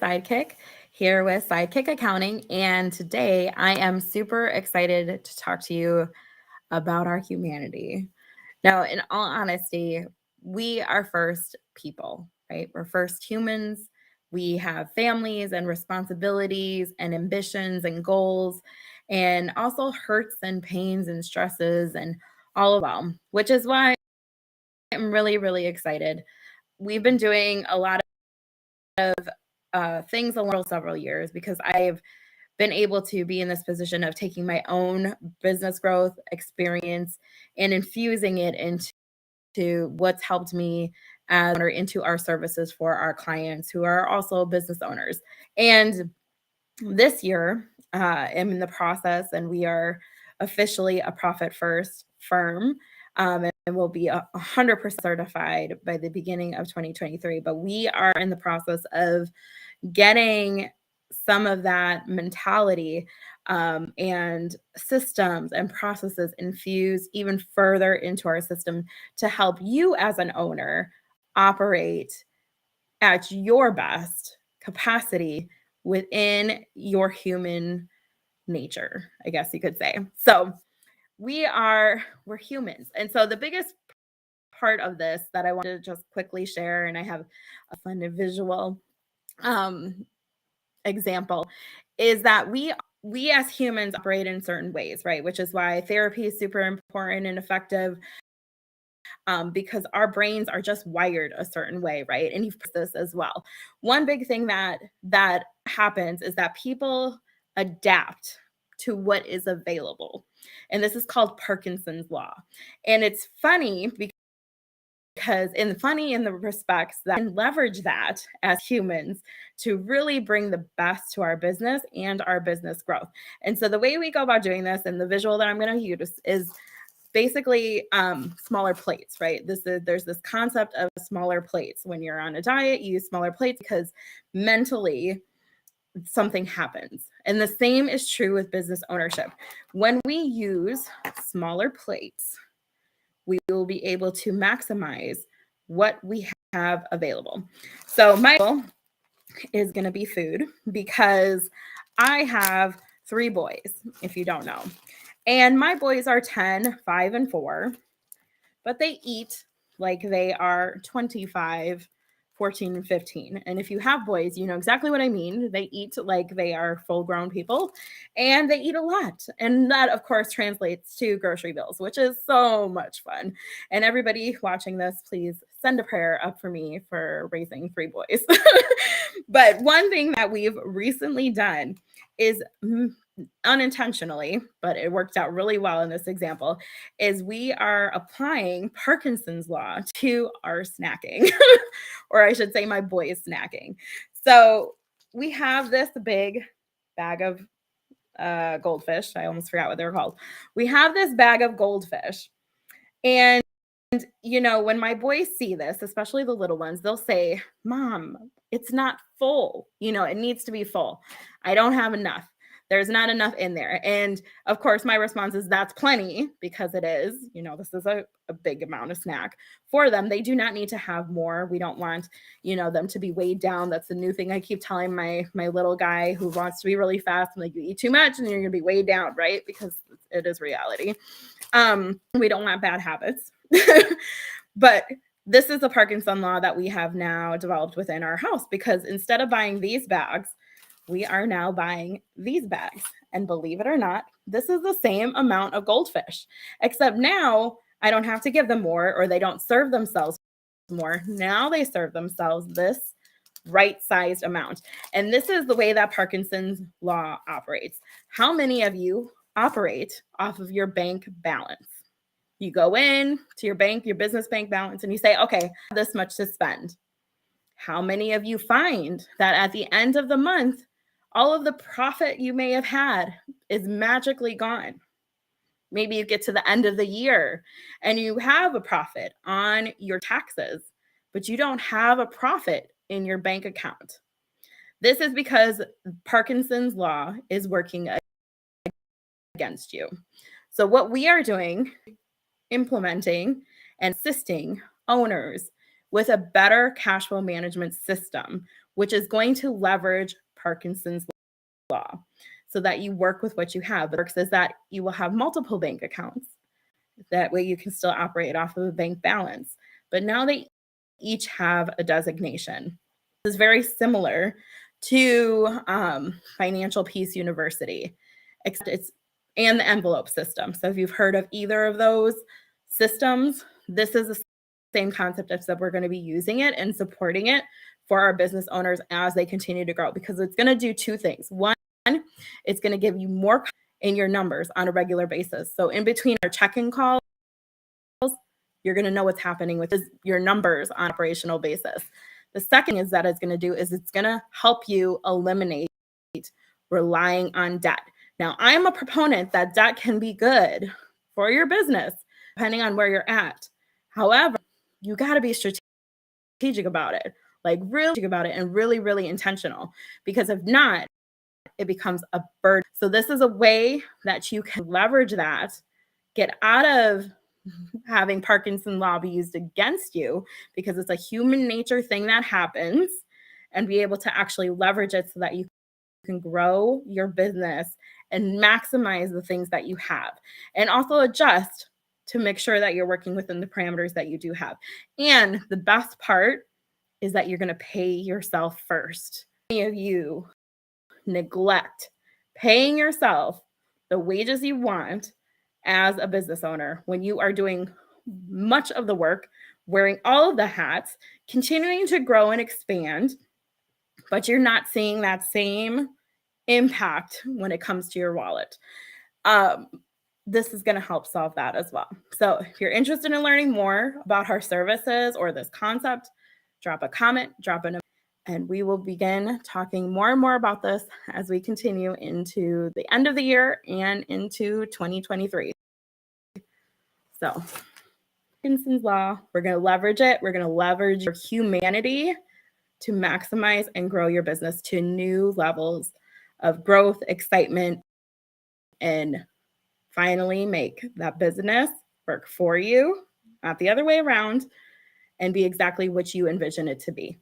Sidekick here with Sidekick Accounting. And today I am super excited to talk to you about our humanity. Now, in all honesty, we are first people, right? We're first humans. We have families and responsibilities and ambitions and goals, and also hurts and pains and stresses and all of them, which is why I'm really, really excited. We've been doing a lot things a several years because I've been able to be in this position of taking my own business growth experience and infusing it into what's helped me as owner into our services for our clients who are also business owners. And this year, I'm in the process, and we are officially a profit first firm. And will be 100% certified by the beginning of 2023. But we are in the process of getting some of that mentality and systems and processes infused even further into our system to help you as an owner operate at your best capacity within your human nature, I guess you could say. So we're humans. And so the biggest part of this that I want to just quickly share, and I have a fun visual um, example, is that we as humans operate in certain ways, right? Which is why therapy is super important and effective, because our brains are just wired a certain way, right? And you've this as well. One big thing that happens is that people adapt to what is available, and this is called Parkinson's law. And it's funny in the respects that we can leverage that as humans to really bring the best to our business and our business growth. And so the way we go about doing this, and the visual that I'm going to use, is basically smaller plates, right? There's this concept of smaller plates. When you're on a diet, you use smaller plates because mentally something happens. And the same is true with business ownership. When we use smaller plates, we will be able to maximize what we have available. So my goal is going to be food, because I have 3 boys, if you don't know. And my boys are 10, 5, and 4, but they eat like they are 25, 14, and 15. And if you have boys, you know exactly what I mean. They eat like they are full grown people, and they eat a lot. And that, of course, translates to grocery bills, which is so much fun. And everybody watching this, please send a prayer up for me for raising 3 boys. But one thing that we've recently done is unintentionally, but it worked out really well in this example, is we are applying Parkinson's law to our snacking, or I should say my boys' snacking. So we have this big bag of goldfish. I almost forgot what they were called. We have this bag of goldfish. And, when my boys see this, especially the little ones, they'll say, Mom, it's not full. It needs to be full. I don't have enough. There's not enough in there. And of course, my response is that's plenty, because it is. This is a big amount of snack for them. They do not need to have more. We don't want, them to be weighed down. That's the new thing I keep telling my little guy who wants to be really fast. I'm like, you eat too much and you're going to be weighed down, right? Because it is reality. We don't want bad habits. But this is the Parkinson law that we have now developed within our house, because instead of buying these bags, we are now buying these bags. And believe it or not, this is the same amount of goldfish, except now I don't have to give them more, or they don't serve themselves more. Now they serve themselves this right-sized amount. And this is the way that Parkinson's law operates. How many of you operate off of your bank balance? You go in to your bank, your business bank balance, and you say, okay, this much to spend. How many of you find that at the end of the month, all of the profit you may have had is magically gone? Maybe you get to the end of the year and you have a profit on your taxes, but you don't have a profit in your bank account. This is because Parkinson's law is working against you. So what we are doing, implementing and assisting owners with a better cash flow management system, which is going to leverage Parkinson's law so that you work with what you have. It works is that you will have multiple bank accounts. That way you can still operate off of a bank balance. But now they each have a designation. This is very similar to Financial Peace University, except it's and the envelope system. So if you've heard of either of those systems, this is the same concept as that we're going to be using it and supporting it for our business owners as they continue to grow, because it's going to do two things. One, it's going to give you more in your numbers on a regular basis. So in between our check-in calls, you're going to know what's happening with your numbers on an operational basis. The second is that it's going to do is it's going to help you eliminate relying on debt. Now, I'm a proponent that debt can be good for your business, depending on where you're at. However, you got to be strategic about it, like really about it and really, really intentional, because if not, it becomes a burden. So this is a way that you can leverage that, get out of having Parkinson's law be used against you, because it's a human nature thing that happens, and be able to actually leverage it so that you can grow your business and maximize the things that you have, and also adjust to make sure that you're working within the parameters that you do have. And the best part is that you're going to pay yourself first. Many of you neglect paying yourself the wages you want as a business owner when you are doing much of the work, wearing all of the hats, continuing to grow and expand, but you're not seeing that same impact when it comes to your wallet. This is going to help solve that as well. So if you're interested in learning more about our services or this concept, drop a comment, drop a note, and we will begin talking more and more about this as we continue into the end of the year and into 2023. So Parkinson's law, we're going to leverage it. We're going to leverage your humanity to maximize and grow your business to new levels of growth, excitement, and finally make that business work for you, not the other way around, and be exactly what you envision it to be.